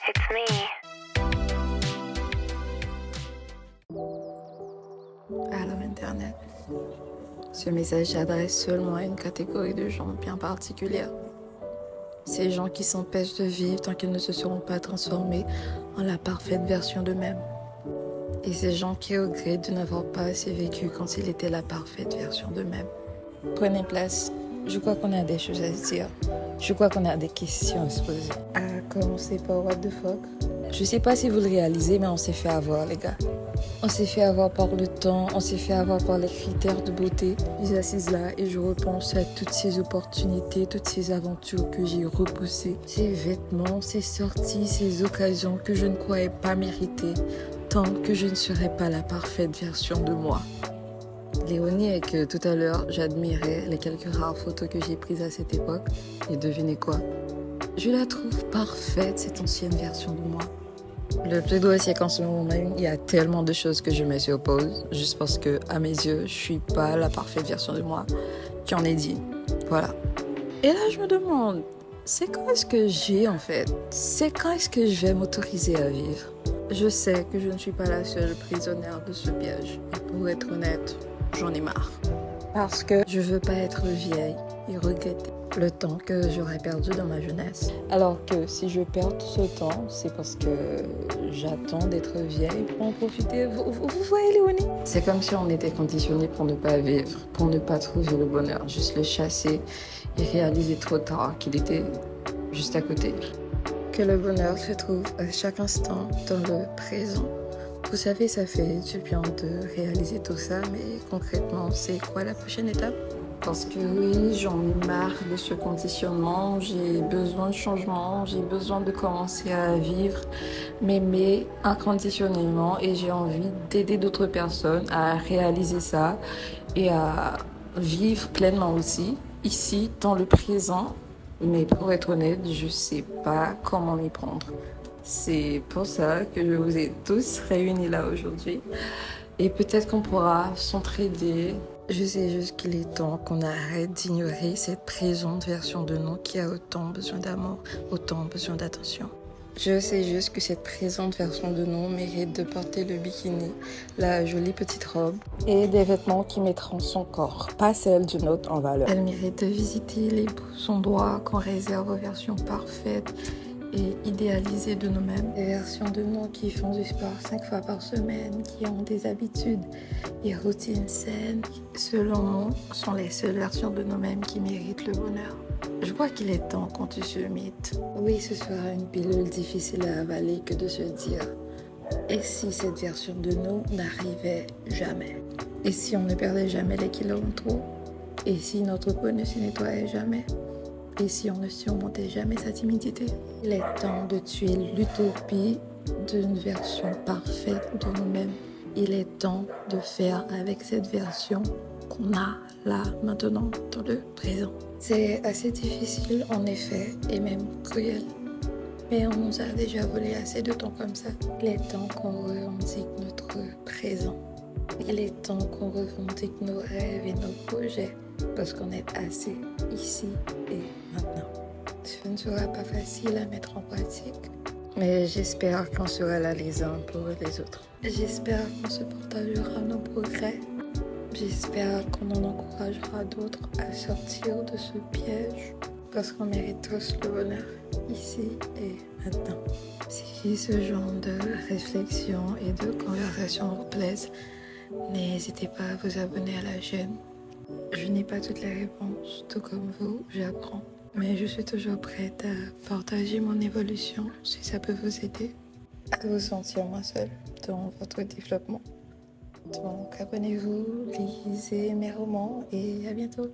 It's me. Allô Internet. Ce message s'adresse seulement à une catégorie de gens bien particulière. Ces gens qui s'empêchent de vivre tant qu'ils ne se seront pas transformés en la parfaite version d'eux-mêmes. Et ces gens qui regrettent de n'avoir pas assez vécu quand ils étaient la parfaite version d'eux-mêmes. Prenez place. Je crois qu'on a des choses à se dire. Je crois qu'on a des questions à se poser. À commencer par what the fuck. Je sais pas si vous le réalisez, mais on s'est fait avoir, les gars. On s'est fait avoir par le temps, on s'est fait avoir par les critères de beauté. Je suis assise là et je repense à toutes ces opportunités, toutes ces aventures que j'ai repoussées. Ces vêtements, ces sorties, ces occasions que je ne croyais pas mériter, tant que je ne serais pas la parfaite version de moi. L'ironie est que tout à l'heure, j'admirais les quelques rares photos que j'ai prises à cette époque. Et devinez quoi? Je la trouve parfaite, cette ancienne version de moi. Le plus drôle, c'est qu'en ce moment même, il y a tellement de choses que je me oppose, juste parce que, à mes yeux, je suis pas la parfaite version de moi qui en est digne. Voilà. Et là, je me demande, c'est quand est-ce que j'ai, en fait? C'est quand est-ce que je vais m'autoriser à vivre? Je sais que je ne suis pas la seule prisonnière de ce piège. Et pour être honnête, j'en ai marre. Parce que je veux pas être vieille et regretter le temps que j'aurais perdu dans ma jeunesse. Alors que si je perds ce temps, c'est parce que j'attends d'être vieille pour en profiter. Vous voyez l'ironie? C'est comme si on était conditionné pour ne pas vivre, pour ne pas trouver le bonheur, juste le chasser et réaliser trop tard qu'il était juste à côté. Que le bonheur se trouve à chaque instant dans le présent. Vous savez, ça fait du bien de réaliser tout ça, mais concrètement, c'est quoi la prochaine étape? Parce que oui, j'en ai marre de ce conditionnement, j'ai besoin de changement, j'ai besoin de commencer à vivre, m'aimer inconditionnellement et j'ai envie d'aider d'autres personnes à réaliser ça et à vivre pleinement aussi, ici, dans le présent. Mais pour être honnête, je sais pas comment m'y prendre. C'est pour ça que je vous ai tous réunis là aujourd'hui. Et peut-être qu'on pourra s'entraider. Je sais juste qu'il est temps qu'on arrête d'ignorer cette présente version de nous qui a autant besoin d'amour, autant besoin d'attention. Je sais juste que cette présente version de nous mérite de porter le bikini, la jolie petite robe et des vêtements qui mettront son corps, pas celle d'une autre en valeur. Elle mérite de visiter les beaux endroits qu'on réserve aux versions parfaites et idéalisées de nous-mêmes. Des versions de nous qui font du sport 5 fois par semaine, qui ont des habitudes et routines saines, selon nous, sont les seules versions de nous-mêmes qui méritent le bonheur. Je crois qu'il est temps qu'on tue ce mythe. Oui, ce sera une pilule difficile à avaler que de se dire « Et si cette version de nous n'arrivait jamais? Et si on ne perdait jamais les kilos en trop? Et si notre peau ne se nettoyait jamais? Et si on ne surmontait jamais sa timidité? » Il est temps de tuer l'utopie d'une version parfaite de nous-mêmes. Il est temps de faire avec cette version qu'on a là, maintenant, dans le présent. C'est assez difficile, en effet, et même cruel. Mais on nous a déjà volé assez de temps comme ça. Il est temps qu'on revendique notre présent. Il est temps qu'on revendique nos rêves et nos projets, parce qu'on est assez ici et maintenant. Ce ne sera pas facile à mettre en pratique, mais j'espère qu'on sera là les uns pour les autres. J'espère qu'on se partagera nos progrès. J'espère qu'on en encouragera d'autres à sortir de ce piège, parce qu'on mérite tous le bonheur, ici et maintenant. Si ce genre de réflexion et de conversation vous plaisent, n'hésitez pas à vous abonner à la chaîne. Je n'ai pas toutes les réponses, tout comme vous, j'apprends. Mais je suis toujours prête à partager mon évolution si ça peut vous aider à vous sentir moins seul dans votre développement. Donc abonnez-vous, lisez mes romans et à bientôt.